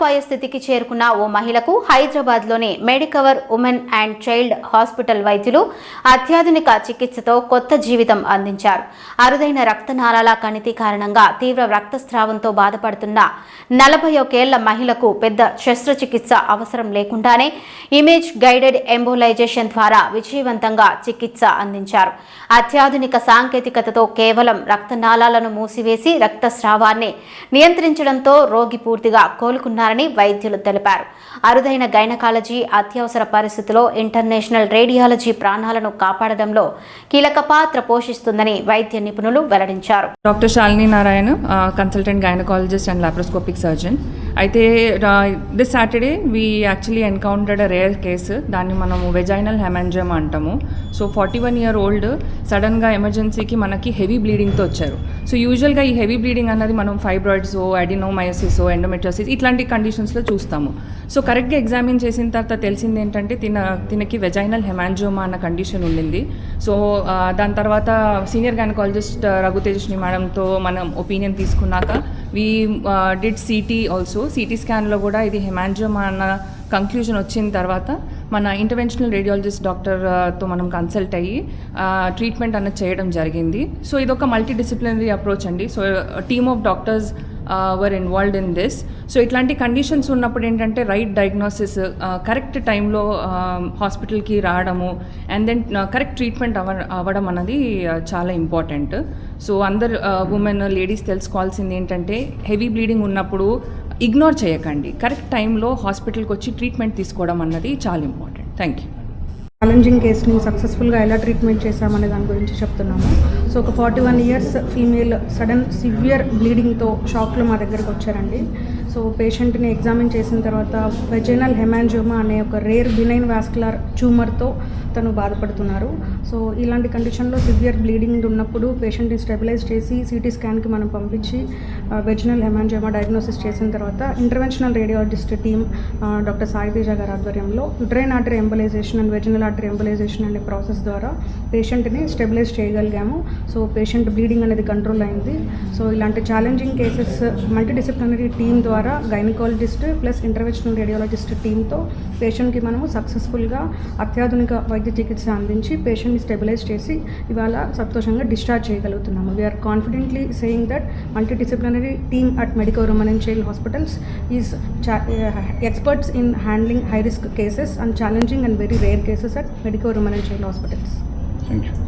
ప్రాణాపాయ స్థితికి చేరుకున్న ఓ మహిళకు హైదరాబాద్లోని Medicover women and child hospital వైద్యులు అత్యాధునిక చికిత్సతో కొత్త జీవితం అందించారు. అరుదైన రక్తనాళాల కణితి కారణంగా తీవ్ర రక్తస్రావంతో బాధపడుతున్న 41 ఏళ్ల మహిళకు పెద్ద శస్త్రచికిత్స అవసరం లేకుండానే ఇమేజ్ గైడెడ్ ఎంబోలైజేషన్ ద్వారా విజయవంతంగా చికిత్స అందించారు. అత్యాధునిక సాంకేతికతతో కేవలం రక్తనాళాలను మూసివేసి రక్తస్రావాన్ని నియంత్రించడంతో రోగి పూర్తిగా కోలుకున్నారని వైద్యులు తెలిపారు. అరుదైన గైనకాలజీ అత్యవసర పరిస్థితిలో ఇంటర్నేషనల్ రేడియాలజీ ప్రాణాలను కాపాడడంలో కీలక పాత్ర పోషిస్తుందని వైద్య నిపుణులు వెల్లడించారు. Doctor Shalini Narayana, consultant gynaecologist and laparoscopic surgeon. అయితే this Saturday we actually encountered a rare case. దాన్ని మనము వెజైనల్ హెమాంజియోమా అంటాము. సో 41 year old సడన్గా ఎమర్జెన్సీకి మనకి హెవీ బ్లీడింగ్తో వచ్చారు. సో యూజువల్గా ఈ హెవీ బ్లీడింగ్ అన్నది మనం ఫైబ్రాయిడ్స్, అడినోమయోసిస్, ఎండోమెట్రియోసిస్ ఇట్లాంటి కండిషన్స్లో చూస్తాము. సో కరెక్ట్గా ఎగ్జామిన్ చేసిన తర్వాత తెలిసింది ఏంటంటే తినకి వెజైనల్ హెమాంజియోమా అన్న కండిషన్ ఉండింది. సో దాని తర్వాత సీనియర్ గైనకాలజిస్ట్ రఘుతేజస్ని మేడంతో మనం ఒపీనియన్ తీసుకున్నాక we did CT also. CT స్కాన్లో కూడా ఇది హెమాంజియోమా అన్న కంక్లూజన్ వచ్చిన తర్వాత మన ఇంటర్వెన్షనల్ రేడియాలజిస్ట్ డాక్టర్తో మనం కన్సల్ట్ అయ్యి ట్రీట్మెంట్ అన్నది చేయడం జరిగింది. సో ఇదొక మల్టీ డిసిప్లినరీ అప్రోచ్ అండి. So team of doctors were involved in this. So ఇట్లాంటి కండిషన్స్ ఉన్నప్పుడు ఏంటంటే రైట్ డయాగ్నోసిస్, కరెక్ట్ టైంలో హాస్పిటల్కి రావడము అండ్ దెన్ కరెక్ట్ ట్రీట్మెంట్ అవ్వడం అన్నది చాలా ఇంపార్టెంట్. సో అందరు ఉమెన్, లేడీస్ తెలుసుకోవాల్సింది ఏంటంటే హెవీ బ్లీడింగ్ ఉన్నప్పుడు ఇగ్నోర్ చేయకండి. కరెక్ట్ టైంలో హాస్పిటల్కి వచ్చి ట్రీట్మెంట్ తీసుకోవడం అన్నది చాలా ఇంపార్టెంట్. Thank you. ఛాలెంజింగ్ కేసుని సక్సెస్ఫుల్గా ఎలా ట్రీట్మెంట్ చేశామనే దాని గురించి చెప్తున్నాము. సో ఒక 41 years ఫీమేల్ సడన్ సివియర్ బ్లీడింగ్తో షాక్లో మా దగ్గరకు వచ్చారండి. సో పేషెంట్ని ఎగ్జామిన్ చేసిన తర్వాత వెజైనల్ హెమాంజియోమా అనే ఒక రేర్ బినైన్ వాస్కులర్ ట్యూమర్తో తను బాధపడుతున్నారు. సో ఇలాంటి కండిషన్లో సివియర్ బ్లీడింగ్ ఉన్నప్పుడు పేషెంట్ని స్టెబిలైజ్ చేసి సిటీ స్కాన్కి మనం పంపించి వెజైనల్ హెమాంజియోమా డయాగ్నోసిస్ చేసిన తర్వాత interventional radiologist team doctor Sai Teja గారి ఆధ్వర్యంలో uterine artery embolisation and vaginal artery embolisation అనే ప్రాసెస్ ద్వారా పేషెంట్ని స్టెబిలైజ్ చేయగలిగాము. సో పేషెంట్ బ్లీడింగ్ అనేది కంట్రోల్ అయింది. సో ఇలాంటి challenging cases multi disciplinary team ద్వారా గైనకాలజిస్ట్ ప్లస్ ఇంటర్వెన్షనల్ రేడియాలజిస్ట్ టీమ్తో పేషెంట్కి మనము సక్సెస్ఫుల్గా అత్యాధునిక వైద్య చికిత్స అందించి పేషెంట్ని స్టెబిలైజ్ చేసి ఇవాళ సంతోషంగా డిశ్చార్జ్ చేయగలుగుతున్నాము. We're confidently saying that multi disciplinary team at Medicover women and child hospitals is experts in handling high risk cases and challenging and very rare cases at Medico Women and Child Hospitals. Thank you.